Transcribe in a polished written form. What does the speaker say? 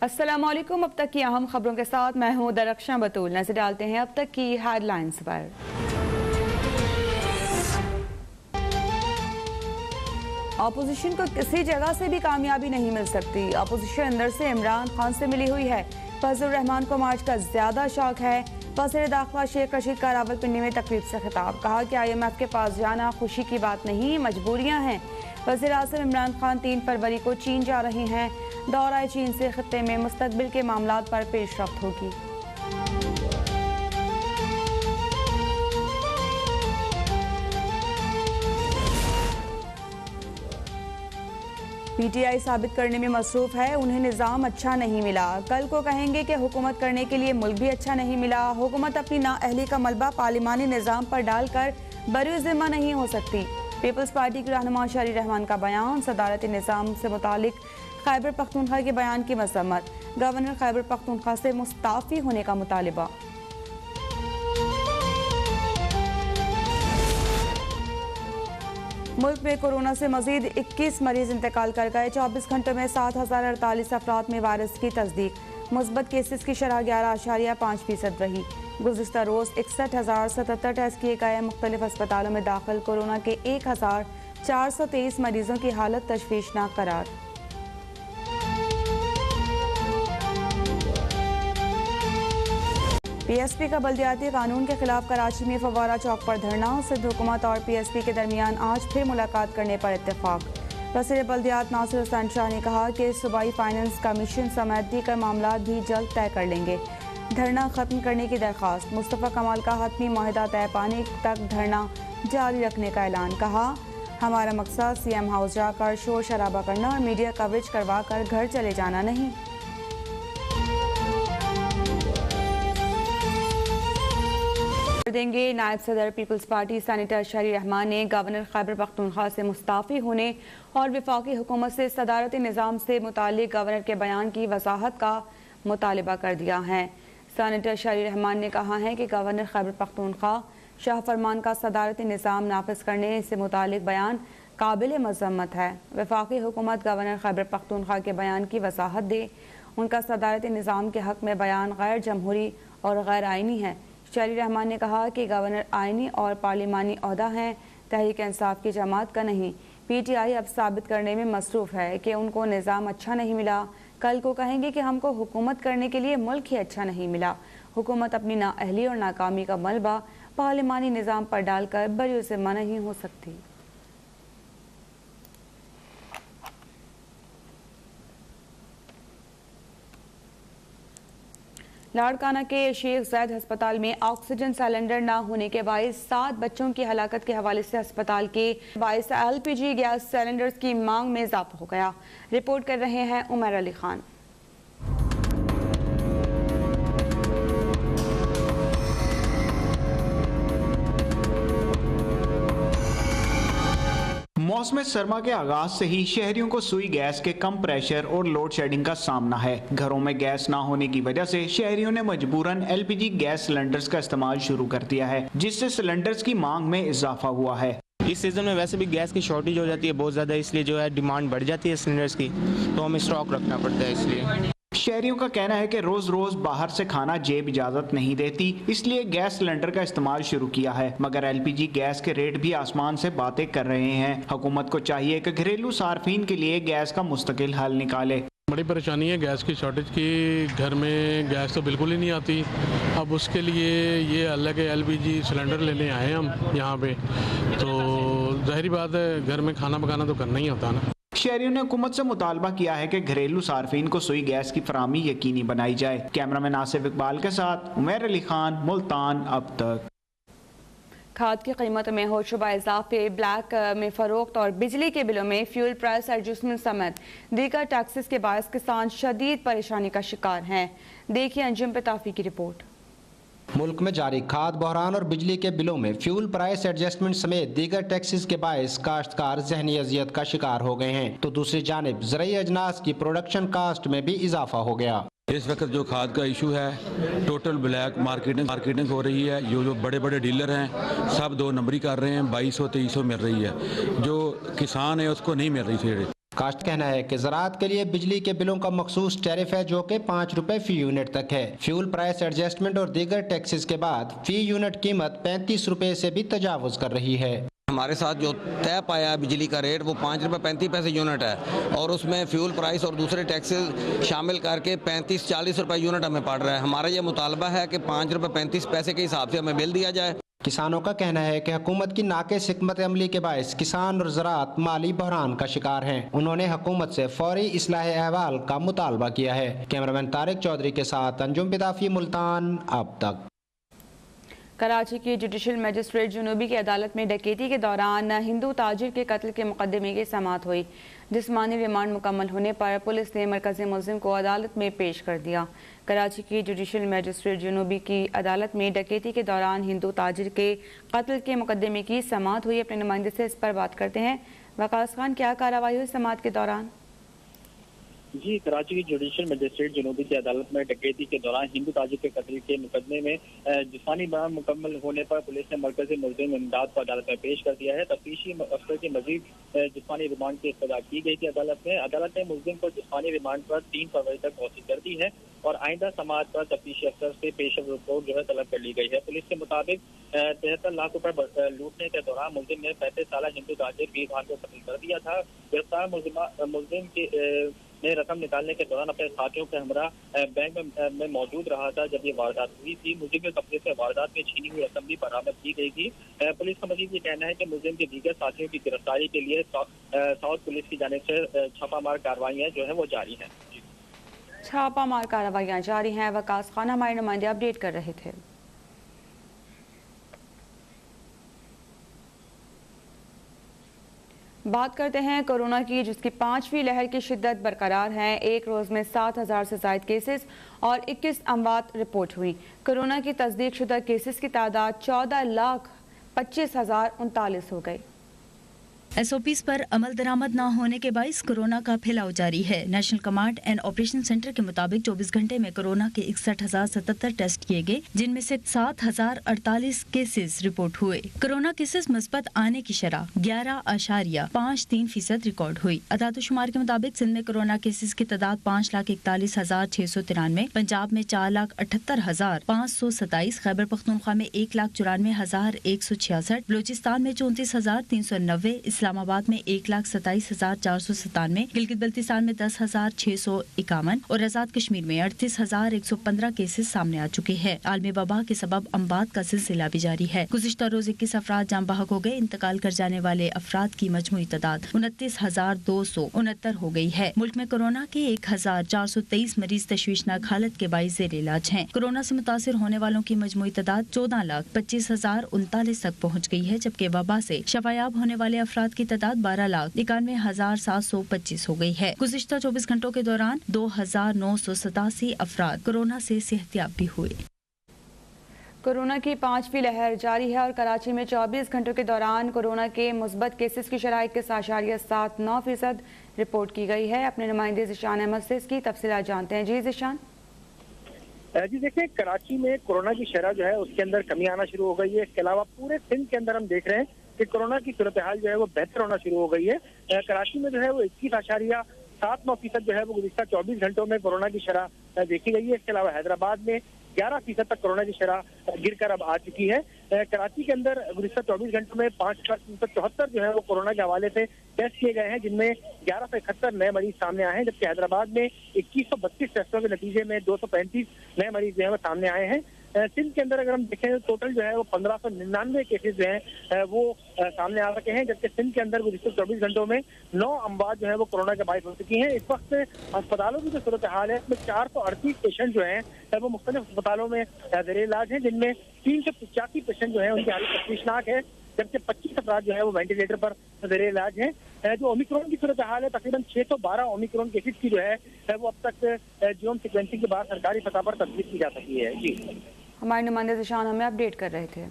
अस्सलामुअलैकुम। अब तक की अहम खबरों के साथ मैं हूं दरख्शां बतूल। नजर डालते हैं अब तक की हेडलाइंस पर। अपोजिशन को किसी जगह से भी कामयाबी नहीं मिल सकती। अपोजिशन अंदर से इमरान खान से मिली हुई है। फजलुर रहमान को मार्च का ज्यादा शौक है। वज़ीर दाखिला शेख रशीद का रावलपिंडी में तकरीब से खिताब। कहा कि IMF के पास जाना खुशी की बात नहीं, मजबूरियां हैं। वज़ीर आज़म इमरान खान 3 फरवरी को चीन जा रहे हैं। दौरा चीन से खित्ते में मुस्तकबिल के मामलात पर पेशरफ्त होगी। PTI साबित करने में मसरूफ है, उन्हें निज़ाम अच्छा नहीं मिला। कल को कहेंगे कि हुकूमत करने के लिए मुल्क भी अच्छा नहीं मिला। हुकूमत अपनी नाअहली का मलबा पार्लिमानी निज़ाम पर डालकर बरूज़िम्मा नहीं हो सकती। पीपल्स पार्टी के रहनुमा शरीर रहमान का बयान। सदारती निज़ाम से मुतालिक खैबर पख्तूनख्वा के बयान की मजम्मत। गवर्नर खैबर पख्तूनख्वा से मुस्ताफ़ी होने का मुतालिबा। मुल्क में कोरोना से मजीद 21 मरीज इंतकाल कर गए। 24 घंटों में 7048 अफराद में वायरस की तस्दीक। मुस्बत केसेस की शरह 11.5% रही। गुज़िश्ता रोज़ 61,077 टेस्ट किए गए। मुख्तलिफ अस्पतालों में दाखिल कोरोना के 1423 मरीजों की हालत तशवीशनाक करार। PSP का बल्दियाती कानून के खिलाफ कराची में फवारा चौक पर धरना। सिंध हुकूमत और PSP के दरमियान आज फिर मुलाकात करने पर इत्तेफाक। वज़ीर बल्दियात नासिर हुसैन शाह ने कहा कि सूबाई फाइनेंस कमीशन समेत दीगर मामलात भी जल्द तय कर लेंगे। धरना खत्म करने की दरख्वास्त। मुस्तफ़ा कमाल का हतमी माहिदा तय पाने तक धरना जारी रखने का ऐलान। कहा, हमारा मकसद CM हाउस जाकर शोर शराबा करना और मीडिया कवरेज करवा कर घर चले जाना नहीं। देंगे नायब सदर पीपल्स पार्टी सेनेटर शरीर रहमान ने गवर्नर खैबर पख्तूनख्वा से मुस्ताफ़ी होने और वफाकी हुकूमत से सदारती निज़ाम से मुतालिक गवर्नर के बयान की वजाहत का मुतालिबा कर दिया है। सेनेटर शरीर रहमान ने कहा है कि गवर्नर खैबर पख्तूनख्वा शाह फरमान का सदारती निज़ाम नाफिज करने से मुतालिक बयान काबिल मज़म्मत है। वफाकी हुकूमत गवर्नर खैबर पख्तूनख्वा के बयान की वजाहत दे। उनका सदारती निज़ाम के हक़ में बयान गैर जमहूरी और गैर आइनी है। शरीर रहमान ने कहा कि गवर्नर आइनी और पार्लिमानी ओहदा हैं, तहरीक इंसाफ की जमात का नहीं। PTI अब साबित करने में मसरूफ़ है कि उनको निज़ाम अच्छा नहीं मिला। कल को कहेंगे कि हमको हुकूमत करने के लिए मुल्क ही अच्छा नहीं मिला। हुकूमत अपनी नाअहली और नाकामी का मलबा पार्लिमानी निज़ाम पर डालकर बरूज़िम्मा नहीं हो सकती। लाड़काना के शेख ज़ैद अस्पताल में ऑक्सीजन सिलेंडर न होने के बायस 7 बच्चों की हलाकत के हवाले से अस्पताल के बायस LPG गैस सिलेंडर्स की मांग में इजाफा हो गया। रिपोर्ट कर रहे हैं उमर अली खान। मौसम सरमा के आगाज से ही शहरियों को सुई गैस के कम प्रेशर और लोड शेडिंग का सामना है। घरों में गैस ना होने की वजह से शहरियों ने मजबूरन LPG गैस सिलेंडर्स का इस्तेमाल शुरू कर दिया है, जिससे सिलेंडर्स की मांग में इजाफा हुआ है। इस सीज़न में वैसे भी गैस की शॉर्टेज हो जाती है बहुत ज़्यादा, इसलिए जो है डिमांड बढ़ जाती है सिलेंडर्स की, तो हमें स्टॉक रखना पड़ता है। इसलिए शहरियों का कहना है कि रोज रोज बाहर से खाना जेब इजाजत नहीं देती, इसलिए गैस सिलेंडर का इस्तेमाल शुरू किया है। मगर LPG गैस के रेट भी आसमान से बातें कर रहे हैं। हुकूमत को चाहिए कि घरेलू सार्फिन के लिए गैस का मुस्तकिल हल निकाले। बड़ी परेशानी है गैस की शॉर्टेज की। घर में गैस तो बिल्कुल ही नहीं आती। अब उसके लिए ये अलग LPG सिलेंडर लेने आए हम यहाँ पे, तो जाहिर बात है घर में खाना पकाना तो करना ही होता ना। शहरियों ने हुकूमत से मुतालबा किया है कि घरेलू सार्फिन को सुई गैस की फराहमी यकीनी बनाई जाए। कैमरामैन आसिफ इकबाल के साथ उमर अली खान, मुल्तान। अब तक खाद की कीमत में हो शुबा इजाफे, ब्लैक में फरोख्त और बिजली के बिलों में फ्यूल प्राइस एडजस्टमेंट समेत दीगर टैक्सेस के बायस किसान शदीद परेशानी का शिकार हैं। देखिए अंजुम पेताफी की रिपोर्ट। मुल्क में जारी खाद बहरान और बिजली के बिलों में फ्यूल प्राइस एडजस्टमेंट समेत दीगर टैक्सेस के बायस काश्तकार जहनी अजियत का शिकार हो गए हैं, तो दूसरी जानिब ज़रूरी अजनास की प्रोडक्शन कास्ट में भी इजाफा हो गया। इस वक्त जो खाद का इशू है, टोटल ब्लैक मार्केटिंग हो रही है। जो बड़े बड़े डीलर हैं सब 2 नंबरी कर रहे हैं, 2200-2300 मिल रही है। जो किसान है उसको नहीं मिल रही थी। काश्त कहना है कि ज़राअत के लिए बिजली के बिलों का मखसूस टैरिफ है जो कि 5 रुपए फी यूनिट तक है। फ्यूल प्राइस एडजस्टमेंट और दीगर टैक्सेस के बाद फी यूनिट कीमत 35 रुपए से भी तजावुज कर रही है। हमारे साथ जो तय पाया बिजली का रेट वो 5 रुपये 35 पैसे यूनिट है और उसमें फ्यूल प्राइस और दूसरे टैक्सेस शामिल करके 35-40 रुपए यूनिट हमें पड़ रहा है। हमारा ये मुतालबा है कि 5 रुपये 35 पैसे के हिसाब से हमें बिल दिया जाए। किसानों का कहना है कि हुकूमत की नाक़िस हिकमत अमली के बायस किसान और ज़राअत माली बहरान का शिकार हैं। उन्होंने हुकूमत से फौरी इस्लाह अहवाल का मुतालबा किया है। कैमरामैन तारिक चौधरी के साथ अंजुम बिदाफी, मुल्तान अब तक। कराची की जुडिशल मजिस्ट्रेट जुनूबी की अदालत में डकैती के दौरान हिंदू ताजिर के कत्ल के मुकदमे की समाअत हुई। जिस्मानी रिमांड मुकम्मल होने पर पुलिस ने मरकज़ी मुल्ज़िम को अदालत में पेश कर दिया। कराची की जुडिशल मजिस्ट्रेट जुनूबी की अदालत में डकैती के दौरान हिंदू ताजिर के कत्ल के मुकदमे की समाअत हुई। अपने नुमाइंदे से इस पर बात करते हैं। वकास खान, क्या कार्रवाई हुई समाअत के दौरान? जी, कराची की जुडिशल मजिस्ट्रेट जुनूबी की अदालत में डकैती के दौरान हिंदू ताजिर के कत्ल के मुकदमे में जिस्मानी बयान मुकम्मल होने पर पुलिस ने मरकज़ी मुल्ज़िम इमदाद को अदालत में पेश कर दिया है। तफ्तीशी अफसर की मजीद जिस्मानी रिमांड की इस्तदा की गई थी। अदालत ने मुल्ज़िम को जिस्मानी रिमांड पर 3 फरवरी तक तौसील कर दी है और आइंदा समाअत पर तफ्तीशी अफसर से पेशव रिपोर्ट जो है तलब कर ली गई है। पुलिस के मुताबिक 73 लाख रुपए लूटने के दौरान मुल्ज़िम ने 35 साल हिंदू ताजिर वीर खान को कत्ल कर दिया था। गिरफ्तार मुल्ज़िम के ने रकम निकालने के दौरान अपने साथियों के हमरा बैंक में मौजूद रहा था जब ये वारदात हुई थी। मुल्जिम के कब्जे से वारदात में छीनी हुई रकम भी बरामद की गई थी। पुलिस का मजीद ये कहना है कि मुल्जिम के दीगर साथियों की गिरफ्तारी के लिए साउथ पुलिस की जानिब से छापामार कार्रवाइयाँ जो है वो जारी हैं। छापामार कार्रवाइयाँ जारी हैं। वकास खान हमारे नुमाइंदे अपडेट कर रहे थे। बात करते हैं कोरोना की, जिसकी 5वीं लहर की शिद्दत बरकरार है। एक रोज़ में 7,000 से ज़ायद केसेस और 21 अमवात रिपोर्ट हुई। कोरोना की तस्दीक शुदा केसेस की तादाद 14,25,039 हो गई। SOPs पर अमल दरामद न होने के बाइस कोरोना का फैलाव जारी है। National command and operation centre के मुताबिक 24 घंटे में कोरोना के 61,077 टेस्ट किए गए, जिनमें से 7,048 केसेस रिपोर्ट हुए। कोरोना केसेस मुस्बत आने की शरह 11.53% रिकॉर्ड हुई। अदाद-ओ-शुमार के मुताबिक सिंध में कोरोना केसेस की तादाद 5,41,693, पंजाब में 4,78,527, खैबर पख्तूनख्वा में 1,94,166, बलोचिस्तान में 34,390, इस्लामाबाद में 1,27,497, गिलगित बल्तिस्तान में 10,651 और आजाद कश्मीर में 38,115 केसेस सामने आ चुके हैं। आलमी वबा के सबब अमवात का सिलसिला भी जारी है। गुज़िश्ता रोज 21 अफराद जान बहक हो गए। इंतकाल कर जाने वाले अफराद की मजमूई तादाद 29,269 हो गई है। मुल्क में कोरोना के 1,423 मरीज तशवीशनाक हालत के बाइस जेर इलाज हैं। कोरोना से मुतासिर होने वालों की मजमूई तादाद 14,25,039 तक पहुँच गई है, जबकि वबा से शफायाब होने वाले अफराद की तादाद 12,91,725 हो गई है। गुज़िश्ता 24 घंटों के दौरान 2,987 अफराद कोरोना से सेहतियाब भी हुए। कोरोना की 5वीं लहर जारी है और कराची में 24 घंटों के दौरान कोरोना के मुस्बत केसेस की शरह 21.79% रिपोर्ट की गई है। अपने नुमाइंदे ज़िशान अहमद से इसकी तफसीलात जानते हैं। जी ज़िशान। जी देखिए, कराची में कोरोना की शरह जो है उसके अंदर कमी आना शुरू हो गई है। इसके अलावा पूरे सिंध के अंदर हम देख रहे हैं कि कोरोना की सूरत हाल जो है वो बेहतर होना शुरू हो गई है। कराची में जो है वो 21.79% जो है वो गुज़िश्ता 24 घंटों में कोरोना की शरह देखी गई है। इसके अलावा हैदराबाद में 11% तक कोरोना की शरह गिरकर अब आ चुकी है। कराची के अंदर गुज़िश्ता 24 घंटों में 5,374 जो है वो कोरोना के हवाले से टेस्ट किए गए हैं, जिनमें 1171 नए मरीज सामने आए हैं, जबकि हैदराबाद में 2132 टेस्टों के नतीजे में 235 नए मरीज जो है वो सामने आए हैं। सिंध के अंदर अगर हम देखें तो टोटल जो है वो 1599 केसेस जो हैं वो सामने आ सके हैं, जबकि सिंध के अंदर गुज़िश्ता 24 घंटों में 9 अमवात जो है वो कोरोना के बाइस हो चुकी हैं। इस वक्त अस्पतालों की जो सूरत हाल है इसमें 438 पेशेंट जो हैं वो मुख्तलिफ अस्पतालों में ज़ेर इलाज हैं, जिनमें 385 पेशेंट जो है उनकी हालत तशवीशनाक है, जबकि 25 अफराद जो है वो वेंटिलेटर पर ज़ेर इलाज हैं। जो ओमिक्रॉन की सूरत हाल है, तकरीबन 612 ओमिक्रॉन केसेस की जो है वो अब तक जीनोम सीक्वेंसिंग के बाद सरकारी सतह पर तस्दीक की जा सकी है। जी, हमारे नुमाइंदे ज़िशान हमें अपडेट कर रहे थे।